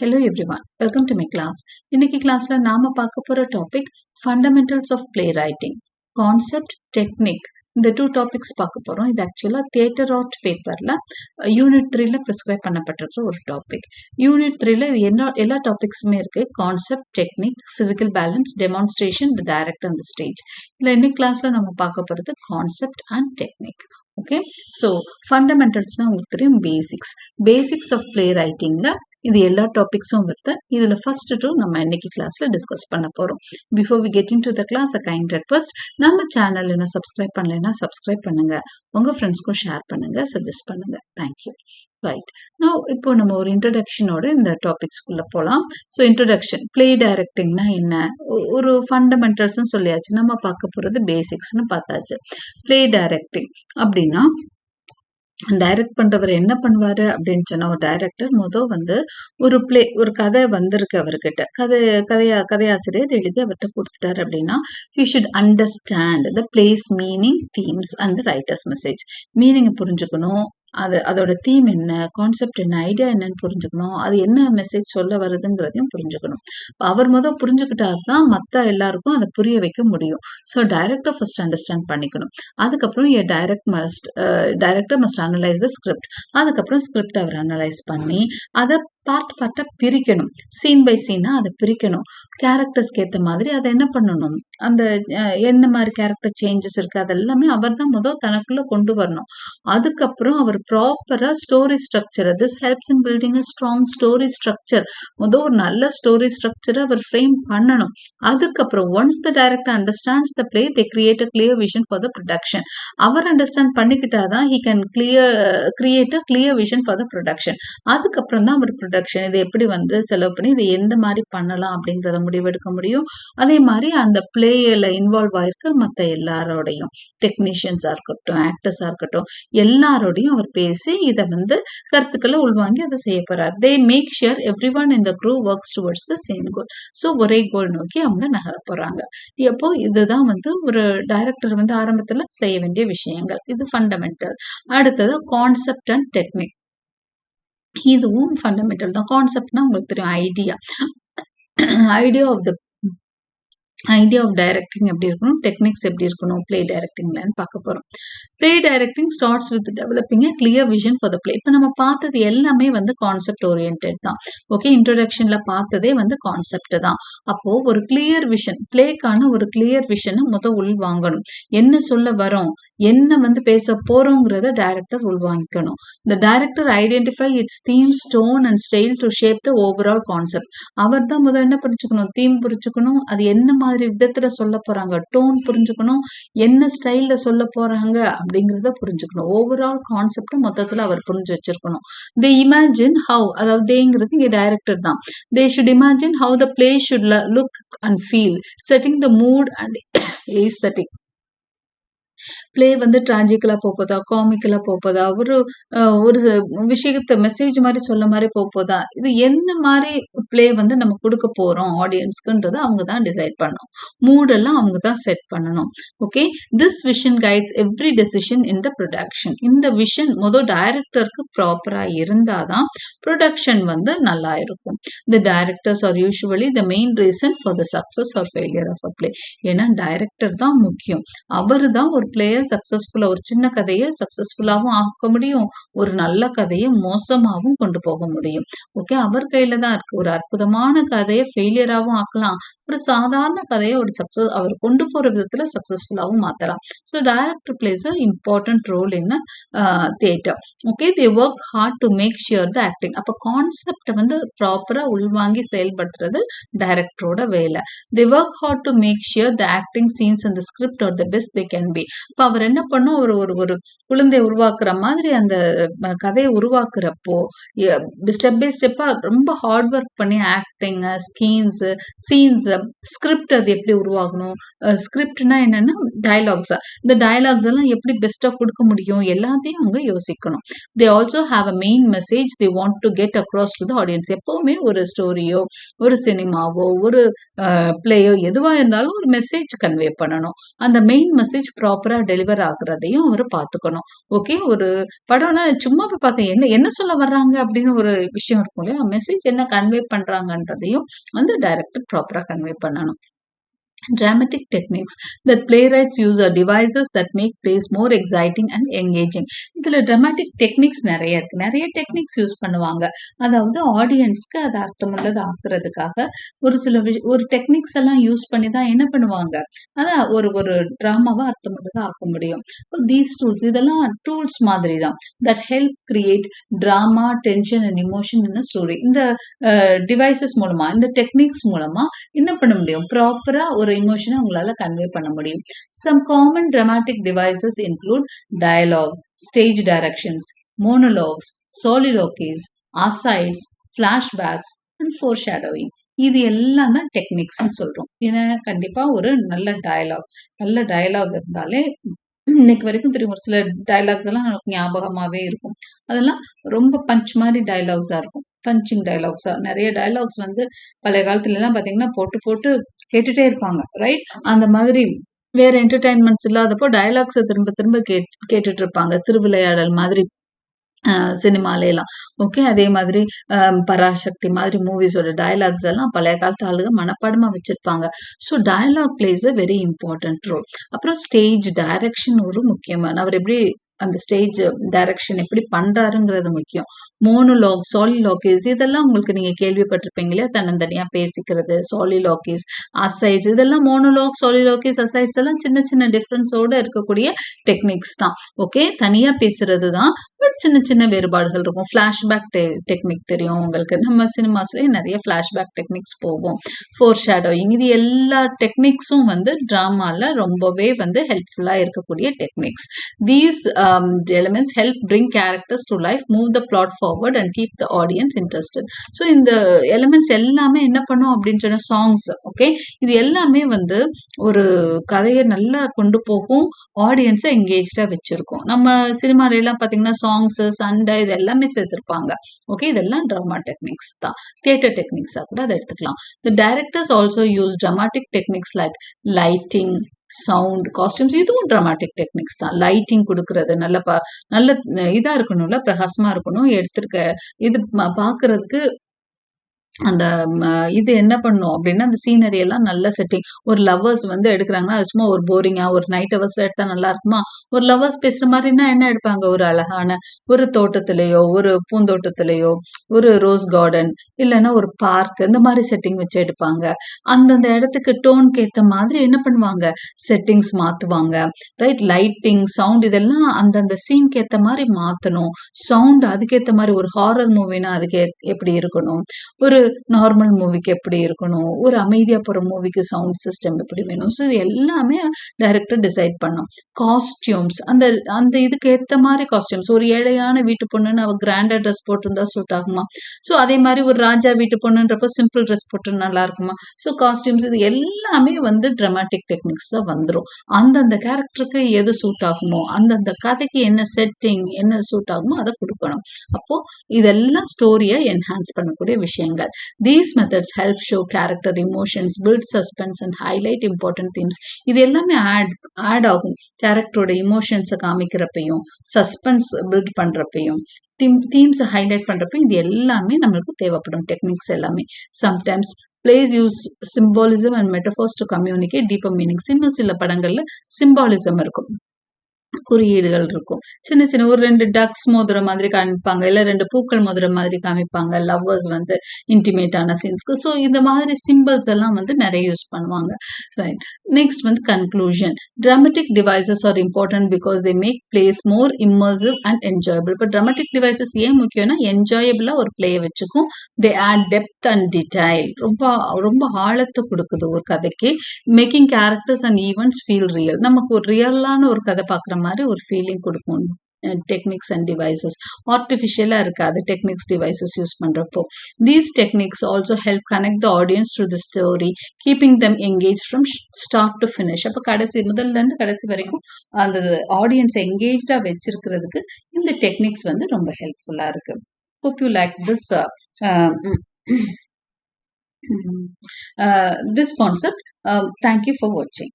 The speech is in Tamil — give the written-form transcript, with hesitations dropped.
Hello everyone, welcome to my class. இன்னைக்கு கிளாஸ்ல நாம பார்க்க போற topic fundamentals of play writing, concept, technique. இந்த டூ டாபிக்ஸ் பார்க்க போறோம். இது ஆக்சுவலா தியேட்டர் ஆர்ட் பேப்பர்ல யூனிட் 3ல ப்ரிஸ்கிரைப் பண்ணப்பட்டிருக்கிற ஒரு டாபிக். யூனிட் 3ல இது எல்லா டாபிக்ஸுமே இருக்கு. Concept, technique, physical balance, demonstration, the director and the stage. இதுல இன்னைக்கு கிளாஸ்ல நம்ம பார்க்க போறது concept and technique. Okay, so ஃபண்டமெண்டல்ஸ்னா உங்களுக்கு தெரியும் பேசிக்ஸ் ஆஃப் பிளே ரைட்டிங்ல இது எல்லா டாபிக்ஸும் வருது. இதுல ஃபர்ஸ்ட் டூ நம்ம இன்னைக்கு கிளாஸ்ல டிஸ்கஸ் பண்ண போறோம். Before we get in to the class, a kind request, நம்ம சேனல் என்ன சப்ஸ்கிரைப் பண்ணலைன்னா சப்ஸ்கிரைப் பண்ணுங்க, உங்க ஃப்ரெண்ட்ஸ்க்கும் ஷேர் பண்ணுங்க, சஜஸ்ட் பண்ணுங்க. தேங்க்யூ. ரைட், நான் இப்போ நம்ம ஒரு இன்ட்ரடக்ஷனோட இந்த டாபிக்ஸ்குள்ள போகலாம். ஸோ இன்ட்ரடக்ஷன், பிளே டைரக்டிங்னா என்ன, ஒரு ஃபண்டமெண்டல்ஸ்னு சொல்லியாச்சு. நம்ம பார்க்க போறது பேசிக்ஸ்னு பார்த்தாச்சு. பிளே டைரக்டிங் அப்படின்னா டைரக்ட் பண்றவர் என்ன பண்ணுவாரு அப்படின்னு சொன்னா, ஒரு டைரக்டர் ஒரு கதை வந்திருக்கு அவர்கிட்ட, கதையாசிரியர் எழுதி அவர்கிட்ட கொடுத்துட்டாரு அப்படின்னா, he should understand the play's meaning, themes and the writer's message. Meaning புரிஞ்சுக்கணும், அதோட தீம் என்ன, கான்செப்ட் என்ன, ஐடியா என்னன்னு புரிஞ்சுக்கணும், அது என்ன மெசேஜ் சொல்ல வருதுங்கிறதையும் புரிஞ்சுக்கணும். அவர் புரிஞ்சுக்கிட்டாருதான் மற்ற எல்லாருக்கும் அதை புரிய வைக்க முடியும். ஸோ டைரக்டர் ஃபர்ஸ்ட் அண்டர்ஸ்டாண்ட் பண்ணிக்கணும். அதுக்கப்புறம் director must analyse the script. அதுக்கப்புறம் ஸ்கிரிப்ட் அவர் அனலைஸ் பண்ணி அதை பார்ட்டா பிரிக்கணும். சீன் பை சீனா அதை பிரிக்கணும். கேரக்டர்ஸ்க்கு ஏற்ற மாதிரி அதை என்ன பண்ணணும், அந்த என்ன மாதிரி கேரக்டர் சேஞ்சஸ் இருக்கு அதெல்லாமே அவர் தான் தனக்குள்ள கொண்டு வரணும். அதுக்கப்புறம் அவர் ப்ராப்பரா story structure, this helps in building a strong story structure. ஒரு நல்ல ஸ்டோரி ஸ்ட்ரக்சரை அவர் ஃப்ரேம் பண்ணணும். அதுக்கப்புறம் once the director understands the play, they create a clear vision for the production. அவர் அண்டர்ஸ்டாண்ட் பண்ணிக்கிட்டாதான் he can create a clear vision for the production. அதுக்கப்புறம் தான் அவர் ப்ரொடக்ஷன் இதை எப்படி செலவு பண்ணி இதை எந்த மாதிரி பண்ணலாம் அப்படிங்கிறத முடிவெடுக்க முடியும். அதே மாதிரி அந்த பிளேயில இன்வால்வ் ஆயிருக்க மற்ற எல்லாரோடையும், டெக்னீஷியன்ஸா இருக்கட்டும், ஆக்டர்ஸா இருக்கட்டும், எல்லாரோடையும் அவர் பேசி இதை கருத்துக்களை உள்வாங்கி அதை செய்ய போறார். They make sure everyone in the crew works towards the same goal. So ஒரே கோல் நோக்கி அவங்க நகர போறாங்க. அப்போ இதுதான் ஒரு டைரக்டர் ஆரம்பத்துல செய்ய வேண்டிய விஷயங்கள். இது ஃபண்டமெண்டல். அடுத்தது கான்செப்ட் அண்ட் டெக்னிக். இதுவும் ஃபண்டமெண்டல் தான். கான்செப்ட்னா உங்களுக்கு தெரியும், ஐடியா ஆஃப் டைரக்டிங் எப்படி இருக்கணும், டெக்னிக்ஸ் எப்படி இருக்கணும் பிளே டைரக்டிங்லன்னு பார்க்க போறோம். Play directing starts with developing a clear vision for the play. இப்போ நம்ம பார்த்தது எல்லாமே கான்செப்ட் ஓரியன்டட் தான். ஓகே, இன்ட்ரோடக்ஷன்ல பார்த்ததே கான்செப்ட் தான். அப்போ ஒரு கிளியர் விஷன், பிளேக்கான ஒரு கிளியர் விஷனை உள்வாங்கணும். என்ன சொல்ல வரோம், என்ன பேச போறோங்கிறத டைரக்டர் உள்வாங்கிக்கணும். இந்த director identify its theme, tone and style to shape the overall concept. அவர் தான் என்ன புரிஞ்சுக்கணும், தீம் புரிஞ்சுக்கணும், அது என்ன மாதிரி விதத்துல சொல்ல போறாங்க, டோன் புரிஞ்சுக்கணும், என்ன ஸ்டைல்ல சொல்ல போறாங்க அப்படிங்கறத புரிஞ்சுக்கணும். ஓவரால் கான்செப்ட் மொத்தத்துல அவர் புரிஞ்சு வச்சிருக்கணும். தே இமேஜின் ஹவு, அதாவது தேங்கிறது இங்க டைரக்டர் தான். They should imagine how the play should look and feel, setting the mood and aesthetic. Play டிராஜிக்கலா போகுதா, காமிக்கலா போகுதா, ஒரு விஷயத்த மெசேஜ் மாதிரி சொல்ல மாதிரி போகுதா, இது எந்த மாதிரி பிளே நம்ம கொடுக்க போறோம் ஆடியன்ஸ்க்குன்றதை அவங்க தான் டிசைட் பண்ணணும். மூடெல்லாம் அவங்க தான் செட் பண்ணணும். Okay, this vision guides every decision in the production. இந்த விஷன் டைரக்டருக்கு ப்ராப்பரா இருந்தாதான் ப்ரொடக்ஷன் நல்லா இருக்கும். The directors are usually the main reason for the success or failure of a play. ஏன்னா டைரக்டர் தான் முக்கியம். அவரு தான் ஒரு பிளேயர் சக்சஸ்ஃபுல்லா, ஒரு சின்ன கதையை சக்சஸ்ஃபுல்லாவும் ஆக்க முடியும், ஒரு நல்ல கதையை மோசமாவும் கொண்டு போக முடியும். ஓகே, அவர் கையில தான் இருக்கு. ஒரு அற்புதமான கதையை ஃபெயிலியராகவும் ஆக்கலாம், ஒரு சாதாரண கதையை அவர் கொண்டு போற விதத்துல சக்சஸ்ஃபுல்லாவும் மாத்தலாம். So director plays a important role in theatre. Okay, they work hard to make sure the acting. அப்ப கான்செப்டை ப்ராப்பரா உள்வாங்கி செயல்படுத்துறது டைரக்டரோட வேலை. They work hard to make sure the acting scenes and the script are the best they can be. இப்ப அவர் என்ன பண்ணும், ஒரு குழந்தை உருவாக்குற மாதிரி அந்த கதையை உருவாக்குறப்போ ஸ்டெப் பை ஸ்டெப்பா ரொம்ப ஹார்ட் ஒர்க் பண்ணி ஆக்டிங், சீன்ஸ், ஸ்கிரிப்ட் அது எப்படி உருவாகணும், ஸ்கிரிப்ட்னா என்னன்னா டயலாக்ஸ், இந்த டயலாக்ஸ் எல்லாம் எப்படி பெஸ்டா கொடுக்க முடியும், எல்லாத்தையும் அவங்க யோசிக்கணும். They also have a main message they want to get across to the audience. எப்பவுமே ஒரு ஸ்டோரியோ, ஒரு சினிமாவோ, ஒரு பிளேயோ, எதுவா இருந்தாலும் ஒரு மெசேஜ் கன்வே பண்ணணும். அந்த மெயின் மெசேஜ் ப்ராப்பரா டெலிவர் ஆகுறதையும் அவர் பார்த்துக்கணும். ஓகே, ஒரு படம்னா சும்மா போய் பார்த்தேன் என்ன சொல்ல வர்றாங்க அப்படின்னு ஒரு விஷயம் இருக்கும் இல்லையா, மெசேஜ் என்ன கன்வே பண்றாங்கன்றதையும் வந்து டைரக்டர் ப்ராப்பரா கன்வே பண்ணணும். Dramatic techniques that playwrights use are devices that make plays more exciting and engaging. இதுல dramatic techniques நிறைய இருக்கு. நிறைய டெக்னிக்ஸ் யூஸ் பண்ணுவாங்க. அதாவது ஆடியன்ஸ்க்கு அது அர்த்தமுள்ளது ஆக்குறதுக்காக ஒரு டெக்னிக்ஸ் எல்லாம் யூஸ் பண்ணி தான் என்ன பண்ணுவாங்க, அதான் ஒரு டிராமாவை அர்த்தமுள்ளதா ஆக்க முடியும். தீஸ் டூல்ஸ் இதெல்லாம் டூல்ஸ் மாதிரி தான். That help create drama, tension and emotion in story. இந்த டிவைசஸ் மூலமா, இந்த டெக்னிக்ஸ் மூலமா என்ன பண்ண முடியும், ப்ராப்பரா ஒரு emotion உங்களால கன்வே பண்ண முடியும். Some common dramatic devices include dialogue, stage directions, monologues, soliloquies, asides, flashbacks and foreshadowing. இது எல்லாம் தான் டெக்னிக்ஸ் சொல்றோம். ஏன்னா கண்டிப்பா ஒரு நல்ல டயலாக் இருந்தாலே இன்னைக்கு வரைக்கும் தெரியும். ஒரு சில டயலாக்ஸ் எல்லாம் நமக்கு ஞாபகமாவே இருக்கும். அதெல்லாம் ரொம்ப பஞ்ச் மாதிரி டயலாக்ஸா இருக்கும். பஞ்சிங் டயலாக்ஸா நிறைய டயலாக்ஸ் வந்து பழைய காலத்துல எல்லாம் பாத்தீங்கன்னா போட்டு கேட்டுட்டே இருப்பாங்க, ரைட்? அந்த மாதிரி வேற என்டர்டைன்மெண்ட்ஸ் இல்லாதப்போ டயலாக்ஸை திரும்ப கேட்டுட்டு இருப்பாங்க. திருவிளையாடல் மாதிரி சினிமால எல்லாம். ஓகே, அதே மாதிரி பராசக்தி மாதிரி மூவிஸோட டயலாக்ஸ் எல்லாம் பழைய காலத்து ஆளுங்க மனப்பாடமா வச்சிருப்பாங்க. So dialogue plays a very important role. அப்புறம் ஸ்டேஜ் டைரக்ஷன் ஒரு முக்கியமான, அவர் எப்படி அந்த ஸ்டேஜ் டைரக்ஷன் எப்படி பண்றாருங்கிறது முக்கியம். மோனோலாக், சாலிலாக்கிஸ் இதெல்லாம் உங்களுக்கு நீங்க கேள்விப்பட்டிருப்பீங்களே, தன்னந்தனியா பேசிக்கிறது, சாலிலாக்கிஸ், அசைட்ஸ், இதெல்லாம் மோனோலாக், சாலிலாக்கிஸ், அசைட்ஸ் எல்லாம் சின்ன சின்ன டிஃபரன்ஸோட இருக்கக்கூடிய டெக்னிக்ஸ் தான். ஓகே, தனியா பேசுறது தான், பட் சின்ன வேறுபாடுகள் இருக்கும். ஃபிளாஷ்பேக் டெக்னிக் தெரியும் உங்களுக்கு, நம்ம சினிமாஸ்லயே நிறைய ஃபிளாஷ்பேக் டெக்னிக்ஸ் போகும். ஃபோர் ஷேடோயிங், இது எல்லா டெக்னிக்ஸும் வந்து டிராமால ரொம்பவே வந்து ஹெல்ப்ஃபுல்லா இருக்கக்கூடிய techniques. These elements help bring characters to life, move the plot forward and keep the audience interested. So இந்த elements எல்லாமே என்ன பண்ணும் அப்படின்னு சொன்ன சாங்ஸ், ஓகே, இது எல்லாமே வந்து ஒரு கதையை நல்லா கொண்டு போகும், ஆடியன்ஸை எங்கேஜ்டா வச்சிருக்கும். நம்ம சினிமால எல்லாம் பாத்தீங்கன்னா சாங்ஸ், சண்டை இது எல்லாமே சேர்த்திருப்பாங்க. ஓகே, இதெல்லாம் டிராமா டெக்னிக்ஸ் தான். தியேட்டர் டெக்னிக்ஸா கூட அதை எடுத்துக்கலாம். The directors also use dramatic techniques like lighting, sound, costumes, இதுவும் டிராமாட்டிக் டெக்னிக்ஸ் தான். லைட்டிங் கொடுக்கறது நல்ல இதா இருக்கணும்ல, பிரகாசமா இருக்கணும். எடுத்திருக்க இது பாக்குறதுக்கு அந்த இது என்ன பண்ணும் அப்படின்னா, அந்த சீனரி எல்லாம் நல்ல செட்டிங். ஒரு லவ்வர்ஸ் வந்து எடுக்கிறாங்கன்னா அது சும்மா ஒரு போரிங்கா ஒரு நைட் ஹவர்ஸ்ல எடுத்தா நல்லா இருக்குமா? ஒரு லவ்வர்ஸ் பேசுற மாதிரின்னா என்ன எடுப்பாங்க, ஒரு அழகான ஒரு தோட்டத்திலேயோ, ஒரு பூந்தோட்டத்திலேயோ, ஒரு ரோஸ் கார்டன், இல்லைன்னா ஒரு பார்க், இந்த மாதிரி செட்டிங் வச்சு எடுப்பாங்க. அந்தந்த இடத்துக்கு டோனுக்கு ஏற்ற மாதிரி என்ன பண்ணுவாங்க, செட்டிங்ஸ் மாத்துவாங்க, ரைட்? லைட்டிங், சவுண்ட் இதெல்லாம் அந்தந்த சீனுக்கு ஏற்ற மாதிரி மாத்தணும். சவுண்ட் அதுக்கேற்ற மாதிரி, ஒரு ஹாரர் மூவினா அதுக்கு எப்படி இருக்கணும், ஒரு நார்மல் மூவிக்கு எப்படி இருக்கணும், ஒரு அமைதியா போற மூவிக்கு சவுண்ட் சிஸ்டம் எப்படி வேணும். ஸோ இது எல்லாமே டைரக்டர் டிசைட் பண்ணும். காஸ்டியூம்ஸ், அந்த இதுக்கு ஏத்த மாதிரி காஸ்டியூம்ஸ். ஒரு ஏழையான வீட்டு பொண்ணுன்னு அவ கிராண்டா ட்ரெஸ் போட்டிருந்தா சூட் ஆகுமா? ஸோ அதே மாதிரி ஒரு ராஜா வீட்டு பொண்ணுன்றப்போ சிம்பிள் ட்ரெஸ் போட்டு நல்லா இருக்குமா? ஸோ காஸ்டியூம்ஸ் இது எல்லாமே வந்து டிராமாட்டிக் டெக்னிக்ஸ் தான் வந்துடும். அந்தந்த கேரக்டருக்கு எது சூட் ஆகுமோ, அந்தந்த கதைக்கு என்ன செட்டிங் என்ன சூட் ஆகுமோ அதை கொடுக்கணும். அப்போ இதெல்லாம் ஸ்டோரியை என்ஹான்ஸ் பண்ணக்கூடிய விஷயங்கள். These methods help show character emotions, build suspense and highlight important themes. இது எல்லாமே ஆட் ஆகும். கேரக்டரோட இமோஷன்ஸை காமிக்கிறப்பையும், சஸ்பென்ஸ் பில்ட் பண்றப்பையும், தீம்ஸை ஹைலைட் பண்றப்பையும் இது எல்லாமே நம்மளுக்கு தேவைப்படும் டெக்னிக்ஸ் எல்லாமே. Sometimes plays use symbolism and metaphors to communicate deeper meanings. இன்னும் சில படங்கள்ல சிம்பாலிசம் இருக்கும், குறியீடுகள் இருக்கும். சின்ன ஒரு 2 டக்ஸ் மோதுற மாதிரி காமிப்பாங்க, இல்ல 2 பூக்கள் மோதுற மாதிரி காமிப்பாங்க, லவ்வர்ஸ் வந்து இன்டிமேட்டான சீன்ஸ்க்கு. ஸோ இந்த மாதிரி சிம்பிள்ஸ் எல்லாம் வந்து நிறைய யூஸ் பண்ணுவாங்க, ரைட்? நெக்ஸ்ட் வந்து conclusion. Dramatic devices are important because they make plays more immersive and enjoyable. இப்போ டிராமட்டிக் டிவைசஸ் ஏன் முக்கியம்னா, என்ஜாயபிளா ஒரு பிளேயை வச்சுக்கும். They add depth and detail, ரொம்ப ஆழத்தை கொடுக்குது ஒரு கதைக்கு. Making characters and events feel real, நமக்கு ஒரு ரியலான ஒரு கதை பார்க்குற மாதிரி ஒரு ஃபீலிங் கொடுக்கும். டெக்னிக்ஸ் அண்ட் டிவைசஸ் ஆர்டிஃபிஷியலா இருக்காது டெக்னிக்ஸ் டிவைசஸ் யூஸ் பண்றப்போ. These techniques also help connect the audience to the story, keeping them engage from start to finish. அப்போ முதல்ல இருந்து கடைசி வரைக்கும் அந்த ஆடியன்ஸ் எங்கேஜ்டா வச்சிருக்கிறதுக்கு இந்த டெக்னிக்ஸ் வந்து ரொம்ப ஹெல்ப்ஃபுல்லா இருக்கு. Hope you like this concept. Thank you for watching.